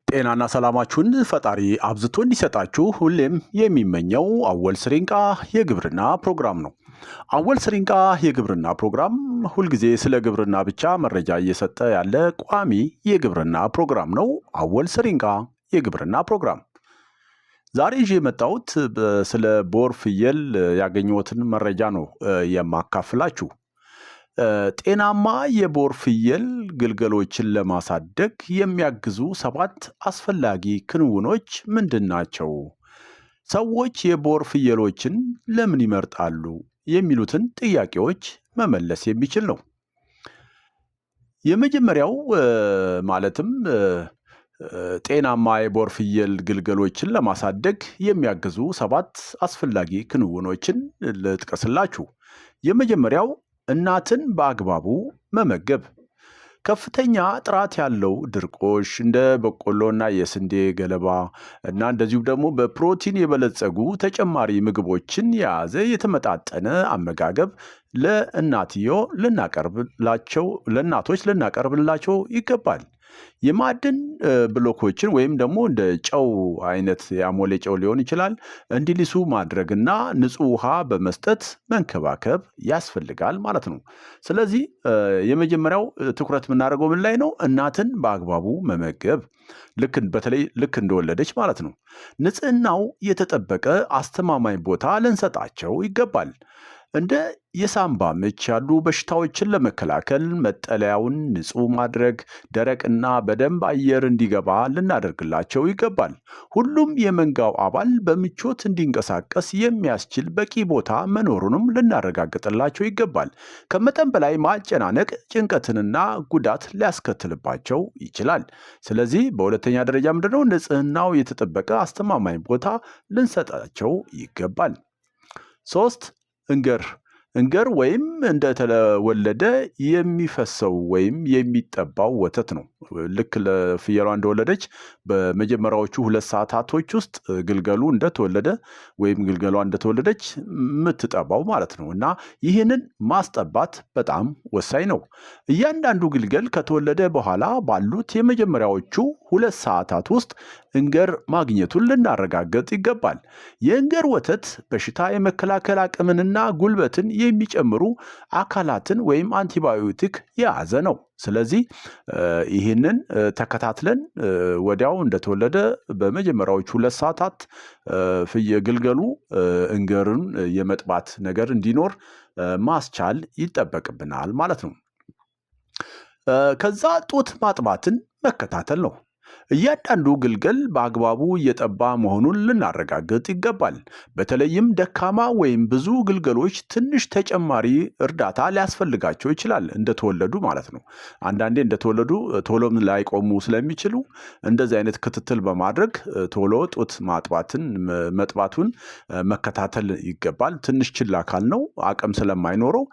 ጤናና ሰላማችሁን ፈጣሪ አብዝቶ እንዲሰጣችሁ ሁሌም የሚመኘው አወል ስሪንቃ የግብርና ፕሮግራም ነው። አወል ስሪንቃ የግብርና ፕሮግራም ሁልጊዜ ስለ ግብርና ብቻ መረጃ እየሰጠ ያለ ቋሚ የግብርና ፕሮግራም ነው። አወል ስሪንቃ የግብርና ፕሮግራም ዛሬ ይዤ የመጣሁት ስለ ቦር ፍየል ያገኘሁትን መረጃ ነው የማካፍላችሁ። ጤናማ የቦር ፍየል ግልገሎችን ለማሳደግ የሚያግዙ 7 አስፈላጊ ክንውኖች ምንድን ናቸው? ሰዎች የቦር ፍየሎችን ለምን ይመርጣሉ? የሚሉትን ጥያቄዎች መመለስ የሚችል ነው። የመጀመሪያው ማለትም ጤናማ የቦር ፍየል ግልገሎችን ለማሳደግ የሚያግዙ 7 አስፈላጊ ክንውኖችን ልጥቀስላችሁ። የመጀመሪያው እናትን በአግባቡ መመገብ። ከፍተኛ ጥራት ያለው ድርቆሽ እንደ በቆሎና የስንዴ ገለባ እና እንደዚሁም ደግሞ በፕሮቲን የበለጸጉ ተጨማሪ ምግቦችን የያዘ የተመጣጠነ አመጋገብ ለእናቶች ልናቀርብላቸው ይገባል። የማዕድን ብሎኮችን ወይም ደግሞ እንደ ጨው አይነት የአሞሌ ጨው ሊሆን ይችላል እንዲልሱ ማድረግና ንጹህ ውሃ በመስጠት መንከባከብ ያስፈልጋል ማለት ነው። ስለዚህ የመጀመሪያው ትኩረት የምናደርገው ምን ላይ ነው? እናትን በአግባቡ መመገብ። በተለይ ልክ እንደወለደች ማለት ነው። ንጽህናው የተጠበቀ አስተማማኝ ቦታ ልንሰጣቸው ይገባል። እንደ የሳምባ ምች ያሉ በሽታዎችን ለመከላከል መጠለያውን ንጹህ ማድረግ፣ ደረቅና በደንብ አየር እንዲገባ ልናደርግላቸው ይገባል። ሁሉም የመንጋው አባል በምቾት እንዲንቀሳቀስ የሚያስችል በቂ ቦታ መኖሩንም ልናረጋግጥላቸው ይገባል። ከመጠን በላይ ማጨናነቅ ጭንቀትንና ጉዳት ሊያስከትልባቸው ይችላል። ስለዚህ በሁለተኛ ደረጃ ምንድነው? ንጽህናው የተጠበቀ አስተማማኝ ቦታ ልንሰጣቸው ይገባል። 3 እንገር ወይም እንደተወለደ የሚፈሰው ወይም የሚጠባው ወተት ነው። ልክ ለፍየሏ እንደወለደች በመጀመሪያዎቹ 2 ሰዓታቶች ውስጥ ግልገሉ እንደተወለደ ወይም ግልገሏ እንደተወለደች የምትጠባው ማለት ነው እና ይህንን ማስጠባት በጣም ወሳኝ ነው። እያንዳንዱ ግልገል ከተወለደ በኋላ ባሉት የመጀመሪያዎቹ 2 ሰዓታት ውስጥ እንገር ማግኘቱን ልናረጋግጥ ይገባል። የእንገር ወተት በሽታ የመከላከል አቅምንና ጉልበትን የሚጨምሩ አካላትን ወይም አንቲባዮቲክ የያዘ ነው። ስለዚህ ይህንን ተከታትለን ወዲያው እንደተወለደ በመጀመሪያዎቹ 2 ሰዓታት ግልገሉ እንገርን የመጥባት ነገር እንዲኖር ማስቻል ይጠበቅብናል ማለት ነው። ከዛ ጡት ማጥባትን መከታተል ነው። እያንዳንዱ ግልገል በአግባቡ እየጠባ መሆኑን ልናረጋግጥ ይገባል። በተለይም ደካማ ወይም ብዙ ግልገሎች ትንሽ ተጨማሪ እርዳታ ሊያስፈልጋቸው ይችላል እንደተወለዱ ማለት ነው። አንዳንዴ እንደተወለዱ ቶሎም ላይቆሙ ስለሚችሉ እንደዚህ አይነት ክትትል በማድረግ ቶሎ ጡት መጥባቱን መከታተል ይገባል። ትንሽ ችላ ካልነው አቅም ስለማይኖረው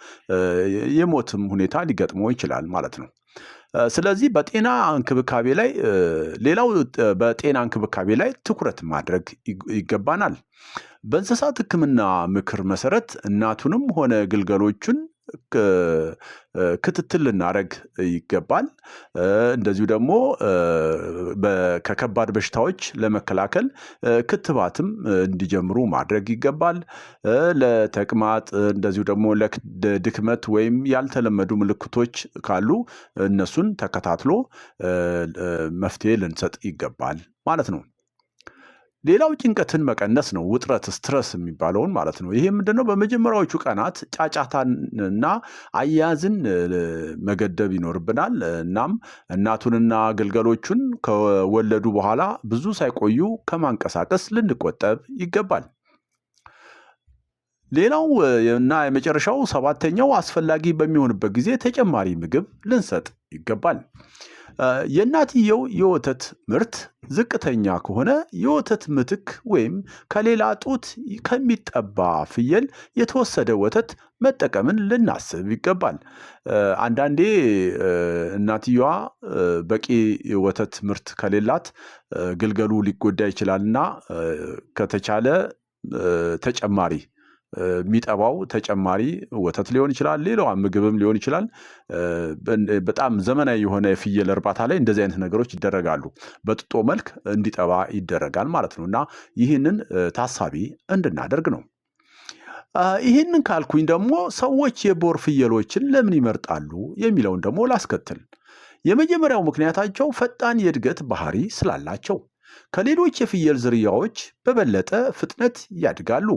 የሞትም ሁኔታ ሊገጥመው ይችላል ማለት ነው። ስለዚህ በጤና እንክብካቤ ላይ ትኩረት ማድረግ ይገባናል። በእንስሳት ሕክምና ምክር መሰረት እናቱንም ሆነ ግልገሎቹን ክትትል ልናደርግ ይገባል። እንደዚሁ ደግሞ ከከባድ በሽታዎች ለመከላከል ክትባትም እንዲጀምሩ ማድረግ ይገባል። ለተቅማጥ እንደዚሁ ደግሞ ለድክመት ወይም ያልተለመዱ ምልክቶች ካሉ እነሱን ተከታትሎ መፍትሄ ልንሰጥ ይገባል ማለት ነው። ሌላው ጭንቀትን መቀነስ ነው። ውጥረት ስትረስ የሚባለውን ማለት ነው። ይሄ ምንድነው? በመጀመሪያዎቹ ቀናት ጫጫታንና አያያዝን መገደብ ይኖርብናል። እናም እናቱንና ግልገሎቹን ከወለዱ በኋላ ብዙ ሳይቆዩ ከማንቀሳቀስ ልንቆጠብ ይገባል። ሌላው እና የመጨረሻው 7ኛው አስፈላጊ በሚሆንበት ጊዜ ተጨማሪ ምግብ ልንሰጥ ይገባል። የእናትየው የወተት ምርት ዝቅተኛ ከሆነ የወተት ምትክ ወይም ከሌላ ጡት ከሚጠባ ፍየል የተወሰደ ወተት መጠቀምን ልናስብ ይገባል። አንዳንዴ እናትየዋ በቂ ወተት ምርት ከሌላት ግልገሉ ሊጎዳ ይችላልና ከተቻለ ተጨማሪ የሚጠባው ተጨማሪ ወተት ሊሆን ይችላል፣ ሌላዋ ምግብም ሊሆን ይችላል። በጣም ዘመናዊ የሆነ የፍየል እርባታ ላይ እንደዚህ አይነት ነገሮች ይደረጋሉ። በጥጦ መልክ እንዲጠባ ይደረጋል ማለት ነው እና ይህንን ታሳቢ እንድናደርግ ነው። ይህንን ካልኩኝ ደግሞ ሰዎች የቦር ፍየሎችን ለምን ይመርጣሉ የሚለውን ደግሞ ላስከትል። የመጀመሪያው ምክንያታቸው ፈጣን የእድገት ባህሪ ስላላቸው ከሌሎች የፍየል ዝርያዎች በበለጠ ፍጥነት ያድጋሉ።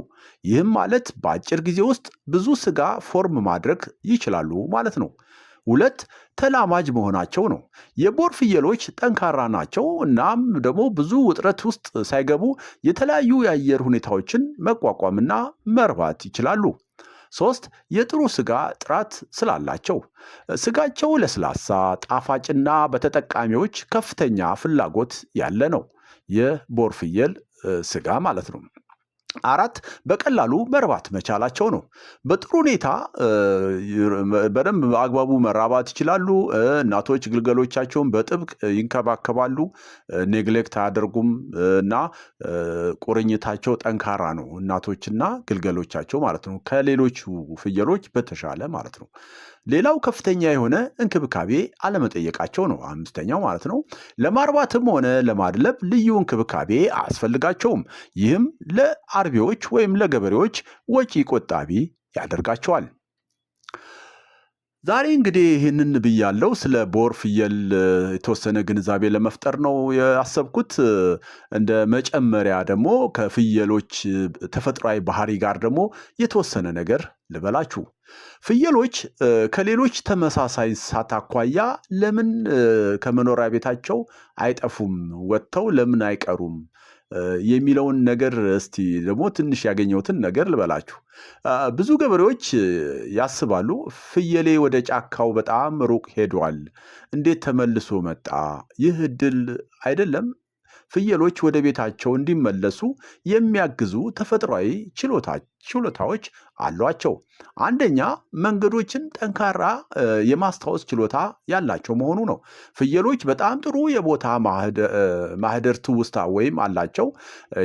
ይህም ማለት በአጭር ጊዜ ውስጥ ብዙ ስጋ ፎርም ማድረግ ይችላሉ ማለት ነው። 2 ተላማጅ መሆናቸው ነው። የቦር ፍየሎች ጠንካራ ናቸው። እናም ደግሞ ብዙ ውጥረት ውስጥ ሳይገቡ የተለያዩ የአየር ሁኔታዎችን መቋቋምና መርባት ይችላሉ። 3 የጥሩ ስጋ ጥራት ስላላቸው ስጋቸው ለስላሳ፣ ጣፋጭና በተጠቃሚዎች ከፍተኛ ፍላጎት ያለ ነው። የቦር ፍየል ስጋ ማለት ነው። 4 በቀላሉ መርባት መቻላቸው ነው። በጥሩ ሁኔታ በደንብ በአግባቡ መራባት ይችላሉ። እናቶች ግልገሎቻቸውን በጥብቅ ይንከባከባሉ፣ ኔግሌክት አያደርጉም እና ቁርኝታቸው ጠንካራ ነው። እናቶችና ግልገሎቻቸው ማለት ነው፣ ከሌሎቹ ፍየሎች በተሻለ ማለት ነው። ሌላው ከፍተኛ የሆነ እንክብካቤ አለመጠየቃቸው ነው። 5ኛው ማለት ነው። ለማርባትም ሆነ ለማድለብ ልዩ እንክብካቤ አያስፈልጋቸውም። ይህም ለአርቢዎች ወይም ለገበሬዎች ወጪ ቆጣቢ ያደርጋቸዋል። ዛሬ እንግዲህ ይህንን ብያለው ስለ ቦር ፍየል የተወሰነ ግንዛቤ ለመፍጠር ነው ያሰብኩት። እንደ መጨመሪያ ደግሞ ከፍየሎች ተፈጥሯዊ ባህሪ ጋር ደግሞ የተወሰነ ነገር ልበላችሁ። ፍየሎች ከሌሎች ተመሳሳይ እንስሳት አኳያ ለምን ከመኖሪያ ቤታቸው አይጠፉም? ወጥተው ለምን አይቀሩም? የሚለውን ነገር እስቲ ደግሞ ትንሽ ያገኘሁትን ነገር ልበላችሁ። ብዙ ገበሬዎች ያስባሉ፣ ፍየሌ ወደ ጫካው በጣም ሩቅ ሄዷል፣ እንዴት ተመልሶ መጣ? ይህ እድል አይደለም። ፍየሎች ወደ ቤታቸው እንዲመለሱ የሚያግዙ ተፈጥሯዊ ችሎታዎች አሏቸው። አንደኛ መንገዶችን ጠንካራ የማስታወስ ችሎታ ያላቸው መሆኑ ነው። ፍየሎች በጣም ጥሩ የቦታ ማህደር ትውስታ ወይም አላቸው፣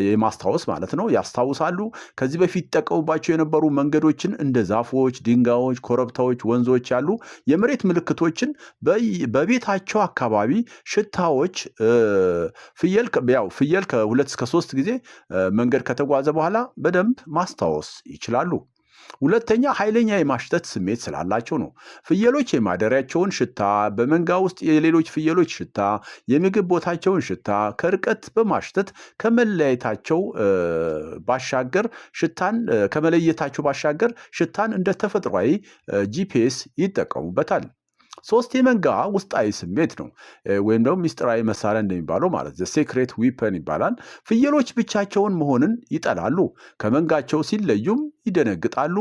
የማስታወስ ማለት ነው። ያስታውሳሉ። ከዚህ በፊት ይጠቀሙባቸው የነበሩ መንገዶችን እንደ ዛፎች፣ ድንጋዮች፣ ኮረብታዎች፣ ወንዞች ያሉ የመሬት ምልክቶችን በቤታቸው አካባቢ ሽታዎች ፍየል ከ2 እስከ 3 ጊዜ መንገድ ከተጓዘ በኋላ በደንብ ማስታወስ ይችላሉ። 2ኛ ኃይለኛ የማሽተት ስሜት ስላላቸው ነው። ፍየሎች የማደሪያቸውን ሽታ፣ በመንጋ ውስጥ የሌሎች ፍየሎች ሽታ፣ የምግብ ቦታቸውን ሽታ ከርቀት በማሽተት ከመለየታቸው ባሻገር ሽታን እንደ ተፈጥሯዊ ጂፒኤስ ይጠቀሙበታል። 3 የመንጋ ውስጣዊ ስሜት ነው፣ ወይም ደግሞ ሚስጥራዊ መሳሪያ እንደሚባለው ማለት ሴክሬት ዊፐን ይባላል። ፍየሎች ብቻቸውን መሆንን ይጠላሉ። ከመንጋቸው ሲለዩም ይደነግጣሉ፣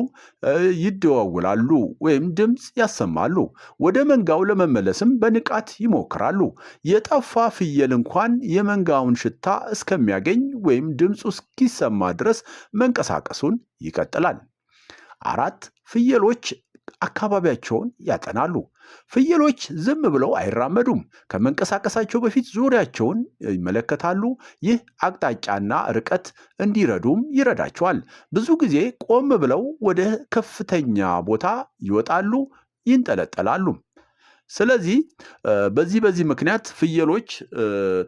ይደዋውላሉ ወይም ድምፅ ያሰማሉ። ወደ መንጋው ለመመለስም በንቃት ይሞክራሉ። የጠፋ ፍየል እንኳን የመንጋውን ሽታ እስከሚያገኝ ወይም ድምፁ እስኪሰማ ድረስ መንቀሳቀሱን ይቀጥላል። 4 ፍየሎች አካባቢያቸውን ያጠናሉ። ፍየሎች ዝም ብለው አይራመዱም። ከመንቀሳቀሳቸው በፊት ዙሪያቸውን ይመለከታሉ። ይህ አቅጣጫና ርቀት እንዲረዱም ይረዳቸዋል። ብዙ ጊዜ ቆም ብለው ወደ ከፍተኛ ቦታ ይወጣሉ፣ ይንጠለጠላሉ። ስለዚህ በዚህ ምክንያት ፍየሎች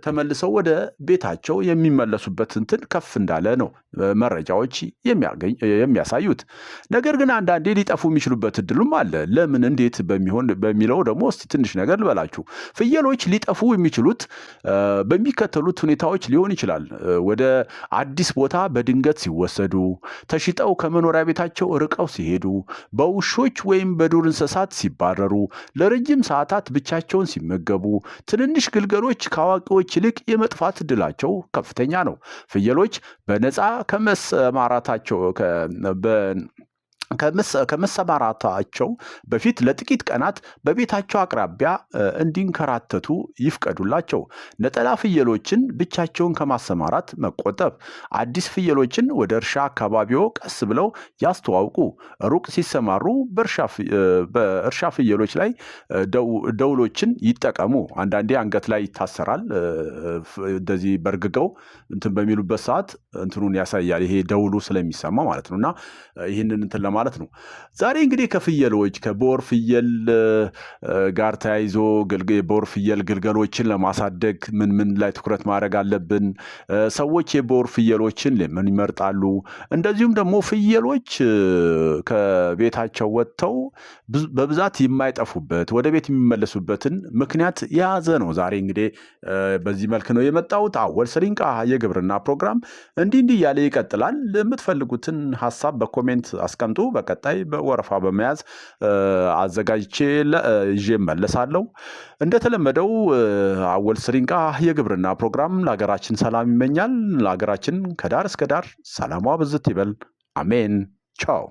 ተመልሰው ወደ ቤታቸው የሚመለሱበት እንትን ከፍ እንዳለ ነው መረጃዎች የሚያሳዩት። ነገር ግን አንዳንዴ ሊጠፉ የሚችሉበት እድሉም አለ። ለምን እንዴት በሚለው ደግሞ እስቲ ትንሽ ነገር ልበላችሁ። ፍየሎች ሊጠፉ የሚችሉት በሚከተሉት ሁኔታዎች ሊሆን ይችላል። ወደ አዲስ ቦታ በድንገት ሲወሰዱ፣ ተሽጠው ከመኖሪያ ቤታቸው ርቀው ሲሄዱ፣ በውሾች ወይም በዱር እንስሳት ሲባረሩ፣ ለረጅም ሰዓታት ብቻቸውን ሲመገቡ፣ ትንንሽ ግልገሎች ከአዋቂዎች ይልቅ የመጥፋት እድላቸው ከፍተኛ ነው። ፍየሎች በነፃ ከመሰማራታቸው ከመሰማራታቸው በፊት ለጥቂት ቀናት በቤታቸው አቅራቢያ እንዲንከራተቱ ይፍቀዱላቸው። ነጠላ ፍየሎችን ብቻቸውን ከማሰማራት መቆጠብ። አዲስ ፍየሎችን ወደ እርሻ አካባቢዎ ቀስ ብለው ያስተዋውቁ። ሩቅ ሲሰማሩ በእርሻ ፍየሎች ላይ ደውሎችን ይጠቀሙ። አንዳንዴ አንገት ላይ ይታሰራል። እንደዚህ በርግገው እንትን በሚሉበት ሰዓት እንትኑን ያሳያል። ይሄ ደውሉ ስለሚሰማ ማለት ነው። እና ይህንን እንትን ለማለት ነው። ዛሬ እንግዲህ ከፍየሎች ከቦር ፍየል ጋር ተያይዞ የቦር ፍየል ግልገሎችን ለማሳደግ ምን ላይ ትኩረት ማድረግ አለብን? ሰዎች የቦር ፍየሎችን ለምን ይመርጣሉ? እንደዚሁም ደግሞ ፍየሎች ከቤታቸው ወጥተው በብዛት የማይጠፉበት ወደ ቤት የሚመለሱበትን ምክንያት የያዘ ነው። ዛሬ እንግዲህ በዚህ መልክ ነው የመጣሁት። አወል ስሪንቃ የግብርና ፕሮግራም እንዲህ እያለ ይቀጥላል። የምትፈልጉትን ሀሳብ በኮሜንት አስቀምጡ። በቀጣይ በወረፋ በመያዝ አዘጋጅቼ ይዤ መለሳለሁ። እንደተለመደው አወል ስሪንቃ የግብርና ፕሮግራም ለሀገራችን ሰላም ይመኛል። ለሀገራችን ከዳር እስከ ዳር ሰላሟ ብዝት ይበል። አሜን። ቻው